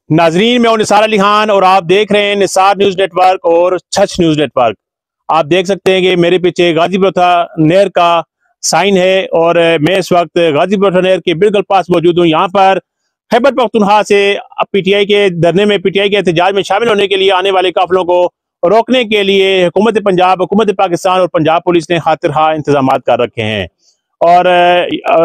नाजरीन, मैं हूं निसार अली खान और आप देख रहे हैं निसार न्यूज नेटवर्क और छछ न्यूज नेटवर्क। आप देख सकते हैं कि मेरे पीछे गाजीपुर नहर का साइन है और मैं इस वक्त गाजीपुर नहर के बिल्कुल पास मौजूद हूं। यहाँ पर खैबर पख्तूनख्वा से पीटीआई के धरने में, पीटीआई के एहतजाज में शामिल होने के लिए आने वाले काफिलों को रोकने के लिए हुकूमत पंजाब, हुकूमत पाकिस्तान और पंजाब पुलिस ने खातिर इंतजाम कर रखे हैं। और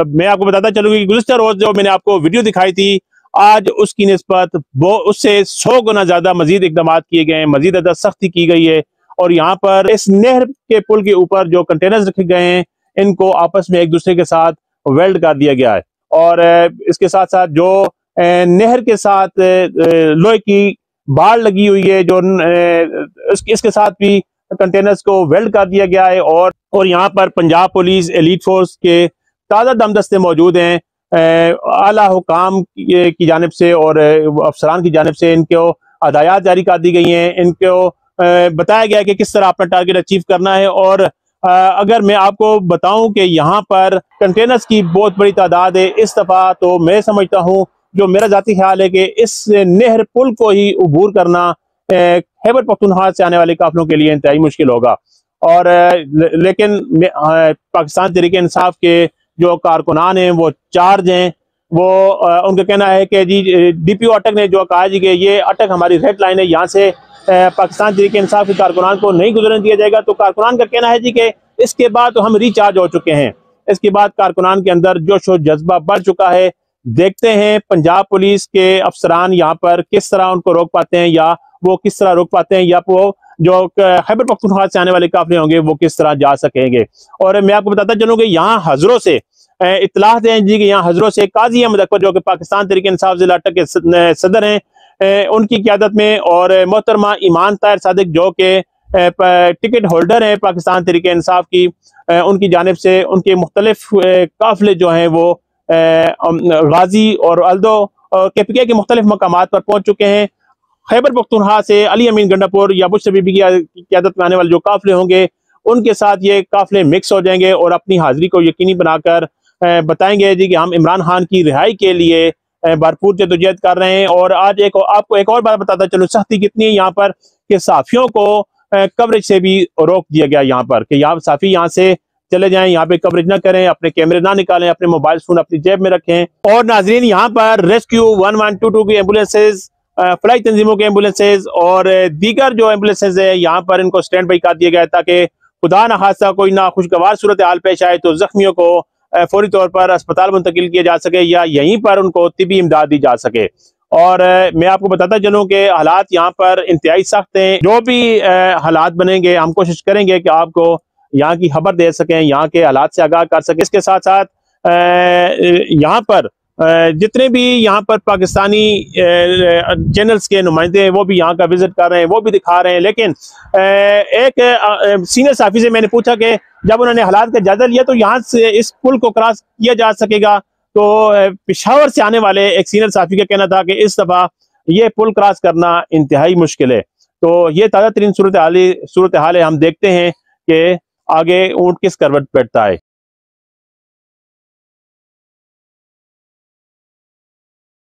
मैं आपको बताता चलूँ कि गुज़िश्ता रोज जो मैंने आपको वीडियो दिखाई थी, आज उसकी निस्बत वो उससे 100 गुना ज्यादा मजीद इकदाम किए गए हैं, मजीद ज्यादा सख्ती की गई है। और यहाँ पर इस नहर के पुल के ऊपर जो कंटेनर्स रखे गए हैं, इनको आपस में एक दूसरे के साथ वेल्ड कर दिया गया है। और इसके साथ साथ जो नहर के साथ लोहे की बाड़ लगी हुई है, जो इसके साथ भी कंटेनर्स को वेल्ड कर दिया गया है। और यहाँ पर पंजाब पुलिस एलीट फोर्स के ताज़ा दमदस्ते मौजूद हैं। आला हुकाम की जानिब से और अफसरान की जानिब से इनको हदायत जारी कर दी गई हैं। इनको बताया गया है कि किस तरह अपना टारगेट अचीव करना है। और अगर मैं आपको बताऊं कि यहाँ पर कंटेनर्स की बहुत बड़ी तादाद है इस दफा, तो मैं समझता हूँ, जो मेरा जाती ख्याल है कि इस नहर पुल को ही अबूर करना खैबर पख्तूनख्वा से आने वाले काफिलों के लिए इंतहाई मुश्किल होगा। और लेकिन पाकिस्तान तहरीक इंसाफ के जो कारकुनान हैं वो चार्ज हैं। वो उनका कहना है कि जी डीपीओ अटक ने जो कहा जी कि ये अटक हमारी रेड लाइन है, यहाँ से पाकिस्तान तहरीक इंसाफ के कारकुनान को नहीं गुजरने दिया जाएगा। तो कारकुनान का कहना है जी कि इसके बाद तो हम रिचार्ज हो चुके हैं, इसके बाद कारकुनान के अंदर जोश और जज्बा बढ़ चुका है। देखते हैं पंजाब पुलिस के अफसरान यहाँ पर किस तरह उनको रोक पाते हैं, या वो किस तरह रोक पाते हैं, या वो जो खैबर पख्तूनख्वा से आने वाले काफिले होंगे वो किस तरह जा सकेंगे। और मैं आपको बताता चलूँ कि यहाँ हजरों से इत्तलाह दें जी कि यहाँ हजरों से काजी अहमद अकबर, जो कि पाकिस्तान तहरीक इंसाफ जिला अटक के सदर हैं, उनकी क़यादत में, और मोहतरमा ईमान ताहिर सादिक जो कि टिकट होल्डर हैं पाकिस्तान तहरीक इंसाफ की, उनकी जानिब से उनके मुख्तलिफ काफिले जो हैं वो गाजी और अल्दो और KPK के मुख्तलिफ मकामात पर पहुंच चुके हैं। खैबर पख्तूनख्वा से अली अमीन गंडापुर या बुश बीबी की क़यादत में आने वाले जो काफिले होंगे, उनके साथ ये काफिले मिक्स हो जाएंगे और अपनी हाजिरी को यकीनी बनाकर बताएंगे जी कि हम इमरान खान की रिहाई के लिए भरपूर जदोजहद कर रहे हैं। और आज आपको एक और बात बताता चलूँ, सख्ती कितनी है यहाँ पर कि साफियों को कवरेज से भी रोक दिया गया यहाँ पर, कि यहाँ साफी यहाँ से चले जाएं, यहाँ पे कवरेज ना करें, अपने कैमरे ना निकालें, अपने मोबाइल फोन अपनी जेब में रखें। और नाजरीन, यहाँ पर रेस्क्यू 1122 की एम्बुलेंसेज, फ्लाई तंजीमों के एम्बुलेंसेज और दीगर जो एम्बुलेंसेज है, यहाँ पर इनको स्टैंड बाई कर दिया गया है, ताकि खुदा न खास्ता कोई ना खुशगवार सूरत हाल पेश आए तो जख्मियों को फौरी तौर पर अस्पताल मुंतकिल किया जा सके या यहीं पर उनको तिबी इमदाद दी जा सके। और मैं आपको बताता चलूं कि हालात यहाँ पर इंतहाई सख्त हैं। जो भी हालात बनेंगे, हम कोशिश करेंगे कि आपको यहाँ की खबर दे सकें, यहाँ के हालात से आगाह कर सकें। इसके साथ साथ यहाँ पर जितने भी यहाँ पर पाकिस्तानी चैनल्स के नुमाइंदे हैं वो भी यहाँ का विजिट कर रहे हैं, वो भी दिखा रहे हैं। लेकिन एक सीनियर साफी से मैंने पूछा कि जब उन्होंने हालात का जायजा लिया तो यहाँ से इस पुल को क्रॉस किया जा सकेगा, तो पेशावर से आने वाले एक सीनियर साफी का कहना था कि इस दफा ये पुल क्रॉस करना इंतहाई मुश्किल है। तो ये ताज़ा तरीन सूरत हाल है। हम देखते हैं कि आगे ऊंट किस करवट बैठता है।